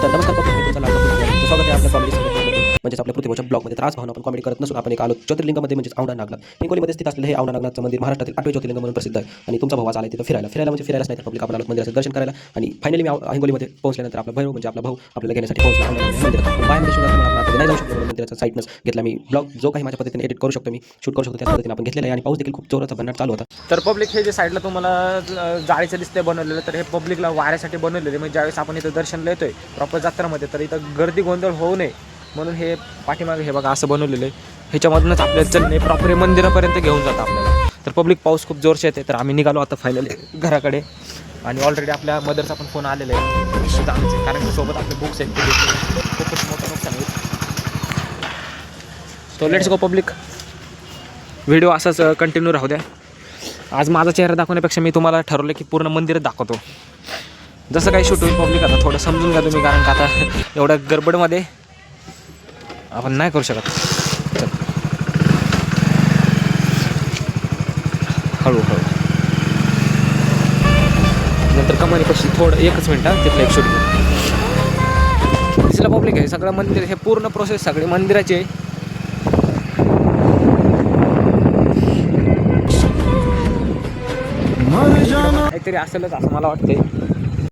तर नमस्कार पब्लिक, मी तुमचा लाडका पब्लिक स्वागत आहे आपल्या कॉमेडी म्हणजे आपल्या पृथ्वीच्या ब्लॉगमध्ये. तर आज पाहून आपण कॉमेडी करत नसून आपण एक आलो ज्योतिर्लिंगामध्ये म्हणजे औंढा नागनाथ. हिंगोलीमध्ये स्थित असलेलं हे औंढा नागनाथचं मंदिर महाराष्ट्रातील 8वे ज्योतिर्लिंग म्हणून प्रसिद्ध आहे. आणि तुमचा भाऊ आज आला तिथं फिरायला म्हणजे फिरायलाच नाही तर पब्लिक आपण आलो मंदिराचं दर्शन करायला. आणि फायनली मी हिंगोलीमध्ये पोहोचल्यानंतर आपला भाऊ आपल्याला घेण्यासाठी पोहोचला औंढा नागनाथ मंदिरात. पण बायमध्ये सुद्धा आपण आता नाही जाऊ शकतो म्हणून मंदिराचा साईडनंच घेतला मी ब्लॉग. जो काही माझ्या पद्धतीने एडिट करू शकतो, मी शूट करू शकतो त्या पद्धतीने आपण घेतलेला आहे. आणि पाऊस देखील खूप जोराचा भन्नाट चालू होता. तर पब्लिक हे जे साईडला तुम्हाला जाळीचं दिसतंय बनवलेलं, तर हे पब्लिकला वाऱ्यासाठी बनवलेले. म्हणजे ज्यावेळेस आपण इथं दर्शनला येतोय प्रॉपर जत्रामध्ये, तर इथं गर्दी गोंधळ होऊ नये म्हणून हे पाठीमागे हे बघा असं बनवलेलं आहे. ह्याच्यामधूनच आपल्याला चलणे प्रॉपर मंदिरापर्यंत घेऊन जातं आपल्याला. तर पब्लिक पाऊस खूप जोरशी येते, तर आम्ही निघालो आता फायनली घराकडे. आणि ऑलरेडी आपल्या मदरचा पण फोन आलेला आहे जाण्याचे, कारण की सोबत आपले बुक्स आहेत ते खूपच मोठं नुकसान होईल. तो लेट्स गो पब्लिक. व्हिडिओ असाच कंटिन्यू राहू द्या. आज माझा चेहरा दाखवण्यापेक्षा मी तुम्हाला ठरवलं की पूर्ण मंदिर दाखवतो. जसं काही शूट होईल पब्लिक आता थोडं समजून घ्या तुम्ही, कारण का आता एवढ्या गडबडमध्ये आपण नाही करू शकत. हळूहळू नंतर कमानीपाशी थोडं एकच मिनटं तिथलं एक शूट दिसलं पब्लिक. आहे सगळं मंदिर, हे पूर्ण प्रोसेस सगळे मंदिराची आहे. काहीतरी असेलच असं मला वाटतंय.